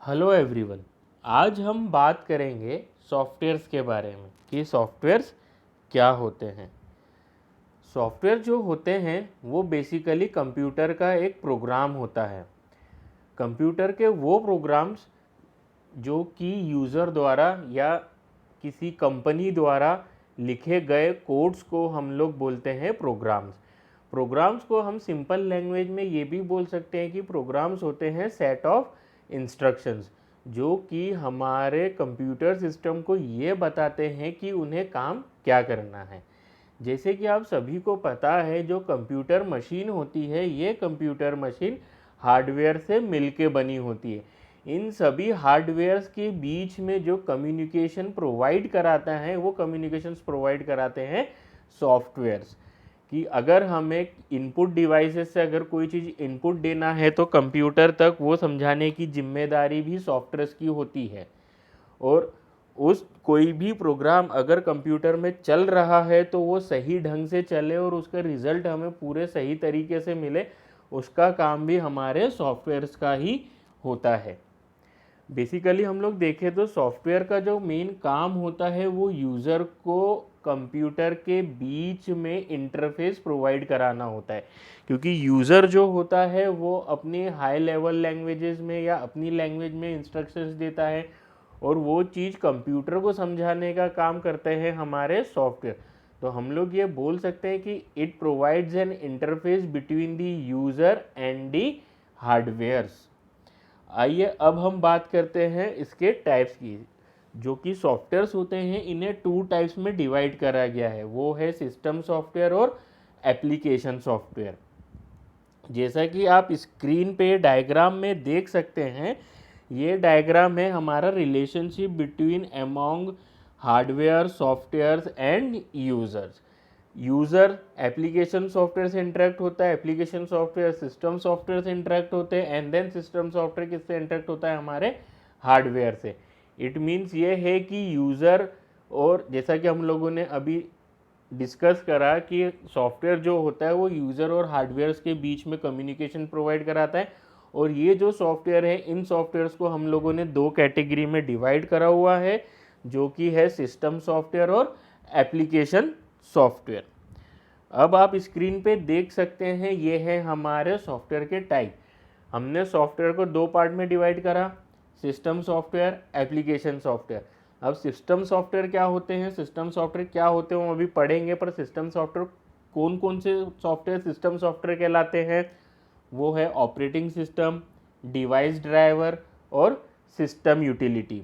Hello everyone. आज हम बात करेंगे सॉफ्टवेयर्स के बारे में कि सॉफ्टवेयर्स क्या होते हैं। सॉफ्टवेयर जो होते हैं वो बेसिकली कंप्यूटर का एक प्रोग्राम होता है। कंप्यूटर के वो प्रोग्राम्स जो कि यूज़र द्वारा या किसी कंपनी द्वारा लिखे गए कोड्स को हम लोग बोलते हैं प्रोग्राम्स। प्रोग्राम्स को हम सिंपल लैंग्वेज में ये भी बोल सकते हैं कि प्रोग्राम्स होते हैं सेट ऑफ इंस्ट्रक्शंस जो कि हमारे कंप्यूटर सिस्टम को ये बताते हैं कि उन्हें काम क्या करना है। जैसे कि आप सभी को पता है जो कंप्यूटर मशीन होती है ये कंप्यूटर मशीन हार्डवेयर से मिलके बनी होती है। इन सभी हार्डवेयर्स के बीच में जो कम्युनिकेशन प्रोवाइड कराता है वो कम्युनिकेशंस प्रोवाइड कराते हैं सॉफ्टवेयर्स। कि अगर हमें इनपुट डिवाइसेस से अगर कोई चीज़ इनपुट देना है तो कंप्यूटर तक वो समझाने की जिम्मेदारी भी सॉफ्टवेयर्स की होती है। और उस कोई भी प्रोग्राम अगर कंप्यूटर में चल रहा है तो वो सही ढंग से चले और उसका रिजल्ट हमें पूरे सही तरीके से मिले, उसका काम भी हमारे सॉफ्टवेयर्स का ही होता है। बेसिकली हम लोग देखें तो सॉफ्टवेयर का जो मेन काम होता है वो यूज़र को कंप्यूटर के बीच में इंटरफेस प्रोवाइड कराना होता है। क्योंकि यूज़र जो होता है वो अपनी हाई लेवल लैंग्वेजेस में या अपनी लैंग्वेज में इंस्ट्रक्शंस देता है और वो चीज़ कंप्यूटर को समझाने का काम करते हैं हमारे सॉफ्टवेयर। तो हम लोग ये बोल सकते हैं कि it provides N interface between the user and the hardwares. आइए अब हम बात करते हैं इसके टाइप्स की। जो कि सॉफ्टवेयर्स होते हैं इन्हें टू टाइप्स में डिवाइड करा गया है, वो है सिस्टम सॉफ्टवेयर और एप्लीकेशन सॉफ्टवेयर। जैसा कि आप स्क्रीन पे डायग्राम में देख सकते हैं, ये डायग्राम है हमारा relationship between among hardware softwares and users. User application software से इंटरेक्ट होता है, एप्लीकेशन सॉफ्टवेयर सिस्टम सॉफ्टवेयर से इंटरेक्ट होते हैं एंड देन सिस्टम सॉफ्टवेयर किससे इंटरेक्ट होता है, हमारे हार्डवेयर से। इट मीन्स ये है कि यूज़र, और जैसा कि हम लोगों ने अभी डिस्कस करा कि सॉफ्टवेयर जो होता है वो यूज़र और हार्डवेयर्स के बीच में कम्युनिकेशन प्रोवाइड कराता है। और ये जो सॉफ्टवेयर है इन सॉफ्टवेयर्स को हम लोगों ने दो कैटेगरी में डिवाइड करा हुआ है, जो कि है सिस्टम सॉफ्टवेयर और एप्लीकेशन सॉफ्टवेयर। अब आप स्क्रीन पे देख सकते हैं ये है हमारे सॉफ्टवेयर के टाइप। हमने सॉफ्टवेयर को दो पार्ट में डिवाइड करा, सिस्टम सॉफ्टवेयर, एप्लीकेशन सॉफ्टवेयर। अब सिस्टम सॉफ्टवेयर क्या होते हैं, सिस्टम सॉफ्टवेयर क्या होते हैं वो अभी पढ़ेंगे, पर सिस्टम सॉफ्टवेयर कौन कौन से सॉफ्टवेयर सिस्टम सॉफ्टवेयर कहलाते हैं, वो है ऑपरेटिंग सिस्टम, डिवाइस ड्राइवर और सिस्टम यूटिलिटी।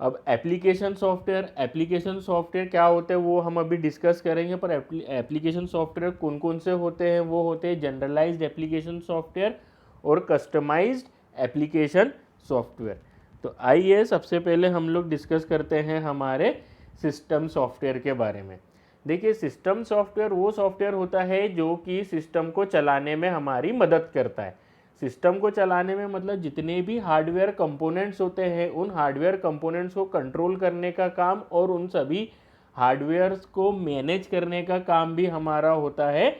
अब एप्लीकेशन सॉफ्टवेयर क्या होते हैं वो हम अभी डिस्कस करेंगे, पर एप्लीकेशन सॉफ्टवेयर कौन कौन से होते हैं, वो होते हैं जनरलाइज्ड एप्लीकेशन सॉफ्टवेयर और कस्टमाइज्ड एप्लीकेशन सॉफ्टवेयर। तो आइए सबसे पहले हम लोग डिस्कस करते हैं हमारे सिस्टम सॉफ्टवेयर के बारे में। देखिए, सिस्टम सॉफ्टवेयर वो सॉफ्टवेयर होता है जो कि सिस्टम को चलाने में हमारी मदद करता है। सिस्टम को चलाने में मतलब जितने भी हार्डवेयर कंपोनेंट्स होते हैं उन हार्डवेयर कंपोनेंट्स को कंट्रोल करने का काम और उन सभी हार्डवेयर्स को मैनेज करने का काम भी हमारा होता है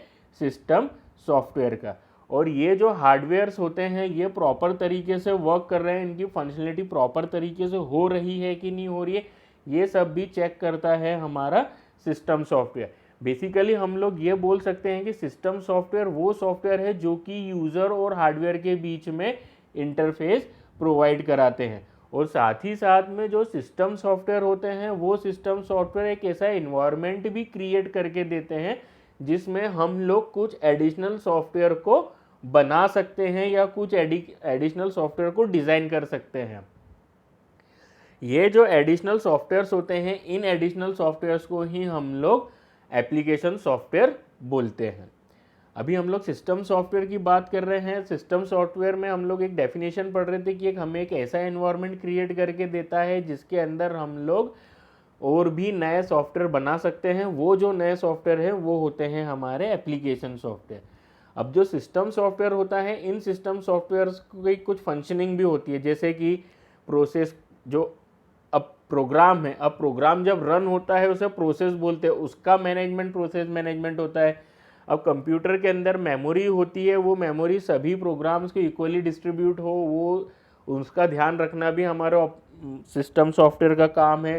सिस्टम सॉफ्टवेयर का। और ये जो हार्डवेयर्स होते हैं ये प्रॉपर तरीके से वर्क कर रहे हैं, इनकी फंक्शनलिटी प्रॉपर तरीके से हो रही है कि नहीं हो रही है, ये सब भी चेक करता है हमारा सिस्टम सॉफ्टवेयर। बेसिकली हम लोग ये बोल सकते हैं कि सिस्टम सॉफ्टवेयर वो सॉफ्टवेयर है जो कि यूज़र और हार्डवेयर के बीच में इंटरफेस प्रोवाइड कराते हैं। और साथ ही साथ में जो सिस्टम सॉफ्टवेयर होते हैं वो सिस्टम सॉफ्टवेयर एक ऐसा इन्वायरमेंट भी क्रिएट करके देते हैं जिसमें हम लोग कुछ एडिशनल सॉफ्टवेयर को बना सकते हैं या कुछ एडिशनल सॉफ्टवेयर को डिज़ाइन कर सकते हैं। ये जो एडिशनल सॉफ्टवेयर्स होते हैं इन एडिशनल सॉफ्टवेयर्स को ही हम लोग एप्लीकेशन सॉफ्टवेयर बोलते हैं। अभी हम लोग सिस्टम सॉफ्टवेयर की बात कर रहे हैं। सिस्टम सॉफ्टवेयर में हम लोग एक डेफिनेशन पढ़ रहे थे कि हमें एक ऐसा एनवायरनमेंट क्रिएट करके देता है जिसके अंदर हम लोग और भी नए सॉफ्टवेयर बना सकते हैं। वो जो नए सॉफ्टवेयर हैं वो होते हैं हमारे एप्लीकेशन सॉफ्टवेयर। अब जो सिस्टम सॉफ्टवेयर होता है इन सिस्टम सॉफ्टवेयर की कुछ फंक्शनिंग भी होती है, जैसे कि प्रोसेस जो अब प्रोग्राम है, अब प्रोग्राम जब रन होता है उसे प्रोसेस बोलते हैं, उसका मैनेजमेंट प्रोसेस मैनेजमेंट होता है। अब कंप्यूटर के अंदर मेमोरी होती है, वो मेमोरी सभी प्रोग्राम्स को इक्वली डिस्ट्रीब्यूट हो, वो उसका ध्यान रखना भी हमारा सिस्टम सॉफ्टवेयर का काम है।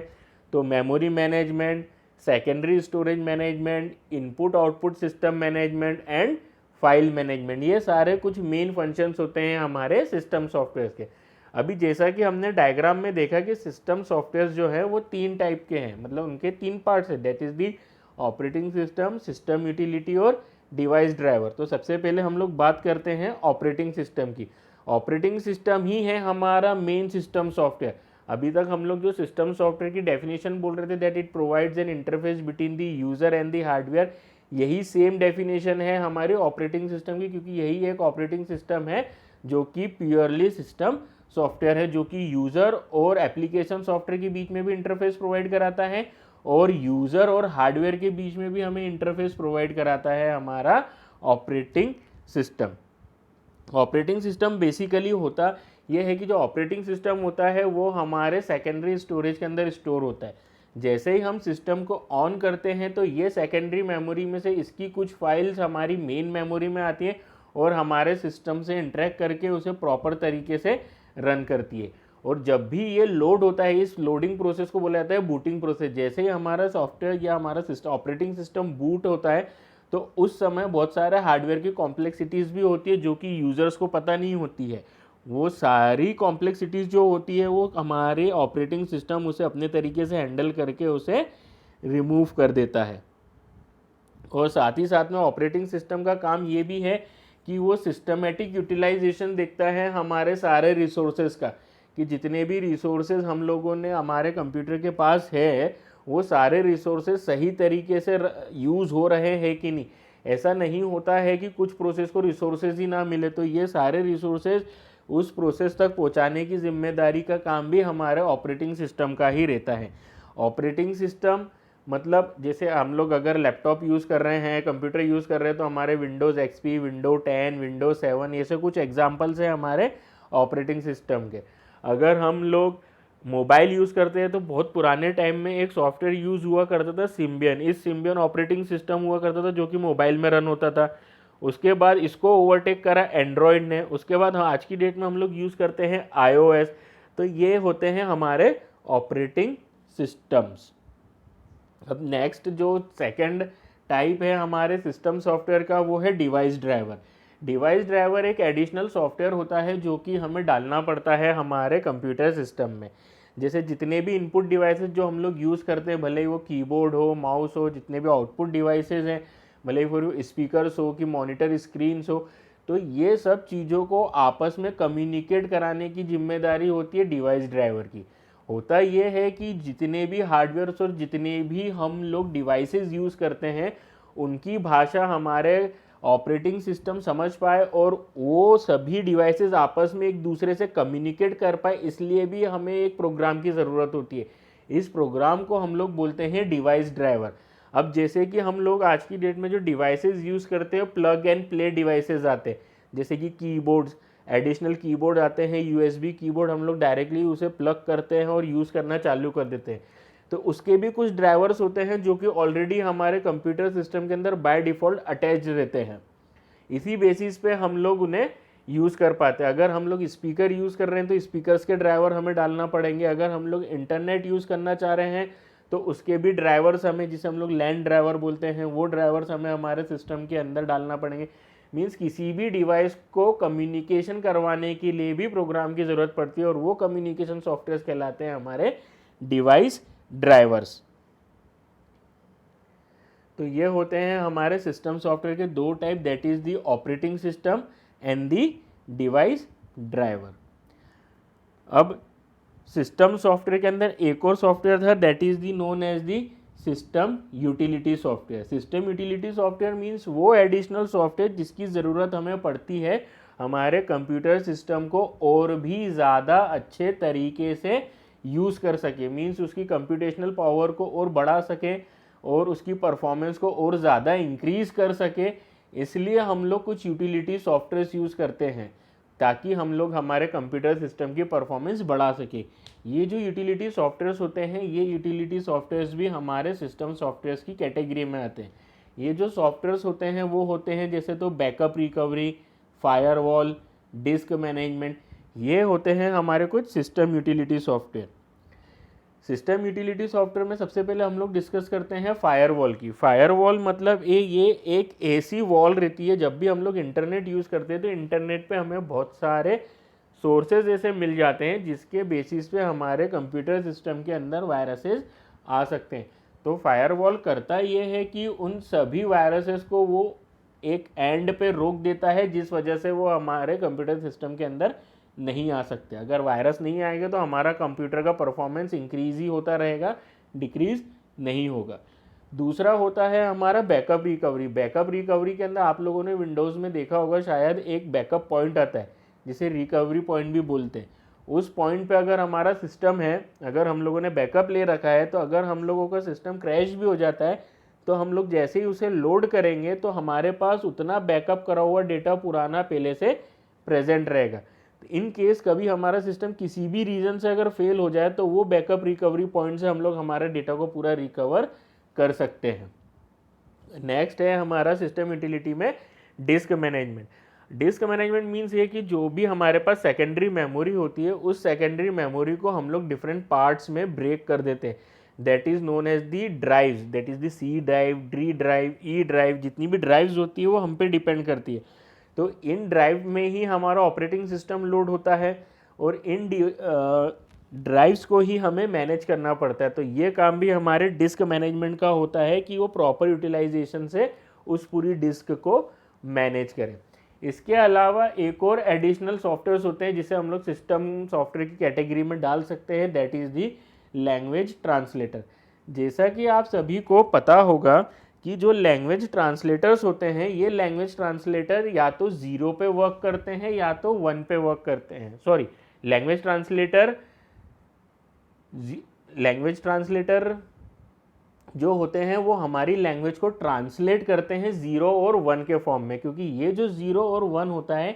तो memory management, secondary storage management, input output system management and file management, ये सारे कुछ मेन फंक्शंस होते हैं हमारे सिस्टम सॉफ्टवेयर के। अभी जैसा कि हमने डायग्राम में देखा कि सिस्टम सॉफ्टवेयर जो है वो 3 टाइप के हैं, मतलब उनके 3 पार्ट्स है, that is the operating system, system utility और डिवाइस ड्राइवर। तो सबसे पहले हम लोग बात करते हैं ऑपरेटिंग सिस्टम की। ऑपरेटिंग सिस्टम ही है हमारा मेन सिस्टम सॉफ्टवेयर। अभी तक हम लोग जो सिस्टम सॉफ्टवेयर की डेफिनेशन बोल रहे थे, that it provides N interface between the user and the hardware, यही सेम डेफिनेशन है हमारे ऑपरेटिंग सिस्टम की, क्योंकि यही एक ऑपरेटिंग सिस्टम है जो कि प्योरली सिस्टम सॉफ्टवेयर है, जो कि यूजर और एप्लीकेशन सॉफ्टवेयर के बीच में भी इंटरफेस प्रोवाइड कराता है और यूजर और हार्डवेयर के बीच में भी हमें इंटरफेस प्रोवाइड कराता है हमारा operating system. Operating system basically होता यह है कि जो ऑपरेटिंग सिस्टम होता है वो हमारे सेकेंडरी स्टोरेज के अंदर स्टोर होता है। जैसे ही हम सिस्टम को ऑन करते हैं तो ये सेकेंडरी मेमोरी में से इसकी कुछ फाइल्स हमारी मेन मेमोरी में आती है और हमारे सिस्टम से इंटरेक्ट करके उसे प्रॉपर तरीके से रन करती है। और जब भी ये लोड होता है, इस लोडिंग प्रोसेस को बोला जाता है बूटिंग प्रोसेस। जैसे ही हमारा सॉफ्टवेयर या हमारा सिस्टम ऑपरेटिंग सिस्टम बूट होता है तो उस समय बहुत सारे हार्डवेयर की कॉम्प्लेक्सिटीज़ भी होती है जो कि यूज़र्स को पता नहीं होती है। वो सारी कॉम्प्लेक्सिटीज़ जो होती है वो हमारे ऑपरेटिंग सिस्टम उसे अपने तरीके से हैंडल करके उसे रिमूव कर देता है। और साथ ही साथ में ऑपरेटिंग सिस्टम का काम ये भी है कि वो सिस्टमेटिक यूटिलाइजेशन देखता है हमारे सारे रिसोर्सेज का, कि जितने भी रिसोर्सेज हम लोगों ने हमारे कंप्यूटर के पास है वो सारे रिसोर्सेज सही तरीके से यूज़ हो रहे हैं कि नहीं। ऐसा नहीं होता है कि कुछ प्रोसेस को रिसोर्सेज ही ना मिले, तो ये सारे रिसोर्सेज उस प्रोसेस तक पहुंचाने की जिम्मेदारी का काम भी हमारे ऑपरेटिंग सिस्टम का ही रहता है। ऑपरेटिंग सिस्टम मतलब जैसे हम लोग अगर लैपटॉप यूज़ कर रहे हैं, कंप्यूटर यूज़ कर रहे हैं, तो हमारे विंडोज़ एक्सपी, विंडो 10, विंडो 7 ये से कुछ एग्जाम्पल्स हैं हमारे ऑपरेटिंग सिस्टम के। अगर हम लोग मोबाइल यूज़ करते हैं तो बहुत पुराने टाइम में एक सॉफ्टवेयर यूज़ हुआ करता था सिम्बियन। इस सिम्बियन ऑपरेटिंग सिस्टम हुआ करता था जो कि मोबाइल में रन होता था। उसके बाद इसको ओवरटेक करा एंड्रॉयड ने। उसके बाद आज की डेट में हम लोग यूज़ करते हैं iOS। तो ये होते हैं हमारे ऑपरेटिंग सिस्टम्स। अब नेक्स्ट जो सेकंड टाइप है हमारे सिस्टम सॉफ्टवेयर का वो है डिवाइस ड्राइवर। डिवाइस ड्राइवर एक एडिशनल सॉफ्टवेयर होता है जो कि हमें डालना पड़ता है हमारे कंप्यूटर सिस्टम में। जैसे जितने भी इनपुट डिवाइसेस जो हम लोग यूज़ करते हैं, भले ही वो कीबोर्ड हो, माउस हो, जितने भी आउटपुट डिवाइसेस हैं, भले ही वो स्पीकर्स हो कि मॉनिटर स्क्रीन्स हो, तो ये सब चीज़ों को आपस में कम्युनिकेट कराने की जिम्मेदारी होती है डिवाइस ड्राइवर की। होता ये है कि जितने भी हार्डवेयर्स और जितने भी हम लोग डिवाइसेस यूज़ करते हैं उनकी भाषा हमारे ऑपरेटिंग सिस्टम समझ पाए और वो सभी डिवाइसेस आपस में एक दूसरे से कम्युनिकेट कर पाए, इसलिए भी हमें एक प्रोग्राम की ज़रूरत होती है। इस प्रोग्राम को हम लोग बोलते हैं डिवाइस ड्राइवर। अब जैसे कि हम लोग आज की डेट में जो डिवाइसेस यूज़ करते हैं प्लग एंड प्ले डिवाइसेस आते हैं, जैसे कि कीबोर्ड्स, एडिशनल कीबोर्ड आते हैं, यूएसबी कीबोर्ड, हम लोग डायरेक्टली उसे प्लग करते हैं और यूज़ करना चालू कर देते हैं। तो उसके भी कुछ ड्राइवर्स होते हैं जो कि ऑलरेडी हमारे कंप्यूटर सिस्टम के अंदर बाय डिफ़ॉल्ट अटैच रहते हैं। इसी बेसिस पे हम लोग उन्हें यूज़ कर पाते हैं। अगर हम लोग स्पीकर यूज़ कर रहे हैं तो स्पीकर्स के ड्राइवर हमें डालना पड़ेंगे। अगर हम लोग इंटरनेट यूज़ करना चाह रहे हैं तो उसके भी ड्राइवर्स हमें, जिसे हम लोग लैन ड्राइवर बोलते हैं, वो ड्राइवर्स हमें हमारे सिस्टम के अंदर डालना पड़ेंगे। मीन्स किसी भी डिवाइस को कम्युनिकेशन करवाने के लिए भी प्रोग्राम की ज़रूरत पड़ती है और वो कम्युनिकेशन सॉफ्टवेयर कहलाते हैं हमारे डिवाइस ड्राइवर्स। तो ये होते हैं हमारे सिस्टम सॉफ्टवेयर के 2 type, that is the operating system and the device driver. अब सिस्टम सॉफ्टवेयर के अंदर एक और सॉफ्टवेयर था, that is the known as the system utility software. System utility software means वो एडिशनल सॉफ्टवेयर जिसकी ज़रूरत हमें पड़ती है हमारे कंप्यूटर सिस्टम को और भी ज़्यादा अच्छे तरीके से यूज़ कर सके, मीन्स उसकी कंप्यूटेशनल पावर को और बढ़ा सके और उसकी परफॉर्मेंस को और ज़्यादा इंक्रीज़ कर सके। इसलिए हम लोग कुछ यूटिलिटी सॉफ्टवेयर यूज़ करते हैं ताकि हम लोग हमारे कंप्यूटर सिस्टम की परफॉर्मेंस बढ़ा सके। ये जो यूटिलिटी सॉफ्टवेयर्स होते हैं, ये यूटिलिटी सॉफ्टवेयर्स भी हमारे सिस्टम सॉफ्टवेयर्स की कैटेगरी में आते हैं। ये जो सॉफ्टवेयर्स होते हैं वो होते हैं जैसे तो backup recovery, firewall, disc management. ये होते हैं हमारे कुछ system utility software. System utility software में सबसे पहले हम लोग डिस्कस करते हैं फायरवॉल की। फायरवॉल मतलब ये एक ऐसी वॉल रहती है, जब भी हम लोग इंटरनेट यूज़ करते हैं तो इंटरनेट पे हमें बहुत सारे सोर्सेज ऐसे मिल जाते हैं जिसके बेसिस पे हमारे कंप्यूटर सिस्टम के अंदर वायरसेस आ सकते हैं। तो फायरवॉल करता ये है कि उन सभी वायरसेस को वो एक एंड पे रोक देता है, जिस वजह से वो हमारे कंप्यूटर सिस्टम के अंदर नहीं आ सकते। अगर वायरस नहीं आएंगे तो हमारा कंप्यूटर का परफॉर्मेंस इंक्रीज ही होता रहेगा, डिक्रीज नहीं होगा। दूसरा होता है हमारा बैकअप रिकवरी। बैकअप रिकवरी के अंदर आप लोगों ने विंडोज़ में देखा होगा शायद, एक बैकअप पॉइंट आता है जिसे रिकवरी पॉइंट भी बोलते हैं। उस पॉइंट पे अगर हमारा सिस्टम है, अगर हम लोगों ने बैकअप ले रखा है, तो अगर हम लोगों का सिस्टम क्रैश भी हो जाता है तो हम लोग जैसे ही उसे लोड करेंगे तो हमारे पास उतना बैकअप करा हुआ डेटा पुराना पहले से प्रेजेंट रहेगा। इन केस कभी हमारा सिस्टम किसी भी रीजन से अगर फेल हो जाए तो वो बैकअप रिकवरी पॉइंट से हम लोग हमारे डेटा को पूरा रिकवर कर सकते हैं। नेक्स्ट है हमारा सिस्टम यूटिलिटी में disc management. Disc management means ये कि जो भी हमारे पास सेकेंडरी मेमोरी होती है, उस सेकेंडरी मेमोरी को हम लोग डिफरेंट पार्ट्स में ब्रेक कर देते हैं। That is known as the drives, that is the C drive, D drive, E drive. जितनी भी ड्राइव्स होती है वो हम पे डिपेंड करती है। तो इन ड्राइव में ही हमारा ऑपरेटिंग सिस्टम लोड होता है और इन ड्राइव्स को ही हमें मैनेज करना पड़ता है। तो ये काम भी हमारे डिस्क मैनेजमेंट का होता है कि वो प्रॉपर यूटिलाइजेशन से उस पूरी डिस्क को मैनेज करें। इसके अलावा एक और एडिशनल सॉफ्टवेयर होते हैं जिसे हम लोग सिस्टम सॉफ्टवेयर की कैटेगरी में डाल सकते हैं, that is the language translator. जैसा कि आप सभी को पता होगा कि जो लैंग्वेज ट्रांसलेटर्स होते हैं, ये लैंग्वेज ट्रांसलेटर या तो 0 पे वर्क करते हैं या तो 1 पे वर्क करते हैं। सॉरी, लैंग्वेज ट्रांसलेटर जो होते हैं वो हमारी लैंग्वेज को ट्रांसलेट करते हैं 0 और 1 के फॉर्म में, क्योंकि ये जो 0 और 1 होता है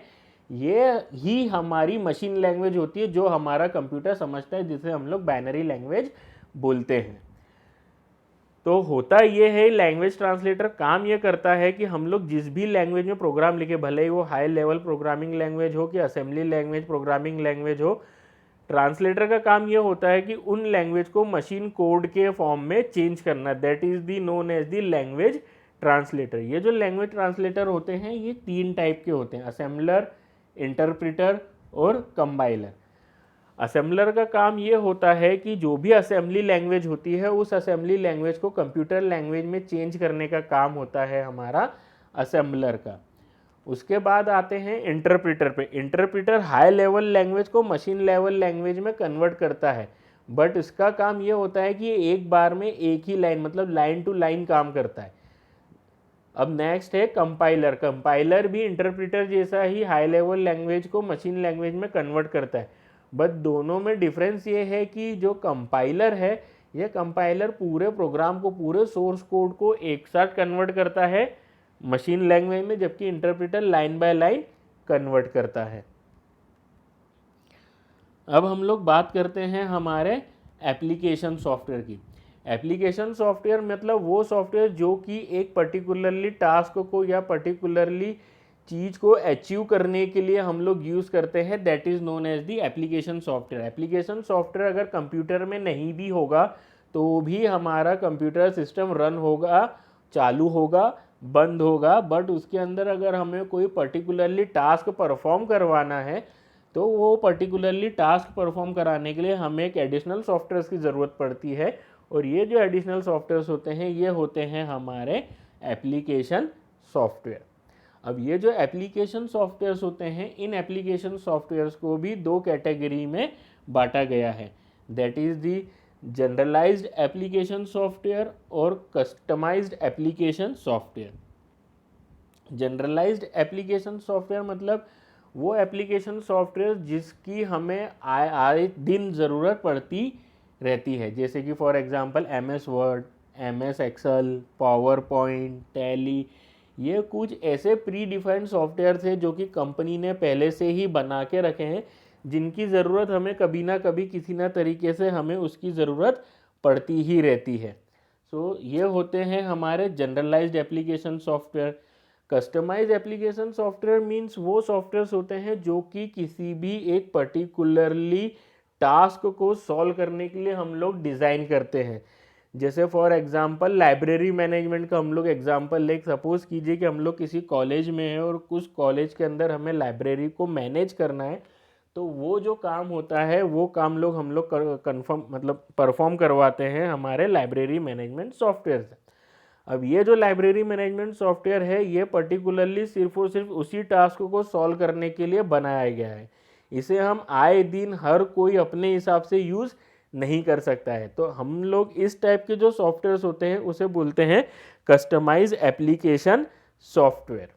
ये ही हमारी मशीन लैंग्वेज होती है जो हमारा कंप्यूटर समझता है, जिसे हम लोग बाइनरी लैंग्वेज बोलते हैं। तो होता ये है, लैंग्वेज ट्रांसलेटर काम ये करता है कि हम लोग जिस भी लैंग्वेज में प्रोग्राम लिखे, भले ही वो हाई लेवल प्रोग्रामिंग लैंग्वेज हो कि असेंबली लैंग्वेज प्रोग्रामिंग लैंग्वेज हो, ट्रांसलेटर का काम ये होता है कि उन लैंग्वेज को मशीन कोड के फॉर्म में चेंज करना। That is the known as the language translator. ये जो लैंग्वेज ट्रांसलेटर होते हैं ये 3 टाइप के होते हैं, असेंबलर, इंटरप्रेटर और कंपाइलर। असेंबलर का काम ये होता है कि जो भी असेंबली लैंग्वेज होती है उस असेंबली लैंग्वेज को कंप्यूटर लैंग्वेज में चेंज करने का काम होता है हमारा असेंबलर का। उसके बाद आते हैं इंटरप्रेटर पे। इंटरप्रेटर हाई लेवल लैंग्वेज को मशीन लेवल लैंग्वेज में कन्वर्ट करता है, बट इसका काम ये होता है कि ये एक बार में एक ही लाइन, मतलब लाइन टू लाइन काम करता है। अब नेक्स्ट है कंपाइलर। कंपाइलर भी इंटरप्रेटर जैसा ही हाई लेवल लैंग्वेज को मशीन लैंग्वेज में कन्वर्ट करता है, बट दोनों में डिफरेंस ये है कि जो कंपाइलर है, यह कंपाइलर पूरे प्रोग्राम को, पूरे सोर्स कोड को एक साथ कन्वर्ट करता है मशीन लैंग्वेज में, जबकि interpreter line by line convert करता है। अब हम लोग बात करते हैं हमारे एप्लीकेशन सॉफ्टवेयर की। एप्लीकेशन सॉफ्टवेयर मतलब वो सॉफ्टवेयर जो कि एक पर्टिकुलरली टास्क को या पर्टिकुलरली चीज़ को अचीव करने के लिए हम लोग यूज़ करते हैं, that is known as the application software. Application software अगर कंप्यूटर में नहीं भी होगा तो भी हमारा कंप्यूटर सिस्टम रन होगा, चालू होगा, बंद होगा, बट उसके अंदर अगर हमें कोई पर्टिकुलरली टास्क परफॉर्म करवाना है तो वो पर्टिकुलरली टास्क परफॉर्म कराने के लिए हमें एक एडिशनल सॉफ्टवेयर की ज़रूरत पड़ती है, और ये जो एडिशनल सॉफ्टवेयर्स होते हैं ये होते हैं हमारे एप्लीकेशन सॉफ्टवेयर। अब ये जो एप्लीकेशन सॉफ्टवेयर्स होते हैं, इन एप्लीकेशन सॉफ्टवेयर्स को भी 2 कैटेगरी में बांटा गया है, that is the generalised application software और customised application software. Generalised application software मतलब वो एप्लीकेशन सॉफ्टवेयर जिसकी हमें आए दिन ज़रूरत पड़ती रहती है, जैसे कि for example MS Word, MS Excel, PowerPoint, Tally. ये कुछ ऐसे प्री डिफाइंड सॉफ्टवेयर थे जो कि कंपनी ने पहले से ही बना के रखे हैं, जिनकी ज़रूरत हमें कभी ना कभी किसी ना तरीके से हमें उसकी ज़रूरत पड़ती ही रहती है। सो ये होते हैं हमारे generalised application software. Customise application software means वो सॉफ्टवेयर्स होते हैं जो कि किसी भी एक पर्टिकुलरली टास्क को सॉल्व करने के लिए हम लोग डिज़ाइन करते हैं। जैसे फॉर एग्जांपल लाइब्रेरी मैनेजमेंट का हम लोग एग्जांपल ले, सपोज कीजिए कि हम लोग किसी कॉलेज में हैं और कुछ कॉलेज के अंदर हमें लाइब्रेरी को मैनेज करना है, तो वो जो काम होता है वो काम हम लोग कंफर्म मतलब परफॉर्म करवाते हैं हमारे लाइब्रेरी मैनेजमेंट सॉफ्टवेयर से। अब ये जो लाइब्रेरी मैनेजमेंट सॉफ्टवेयर है ये पर्टिकुलरली सिर्फ और सिर्फ उसी टास्क को सॉल्व करने के लिए बनाया गया है। इसे हम आए दिन हर कोई अपने हिसाब से यूज़ नहीं कर सकता है। तो हम लोग इस टाइप के जो सॉफ्टवेयर्स होते हैं उसे बोलते हैं कस्टमाइज एप्लीकेशन सॉफ्टवेयर।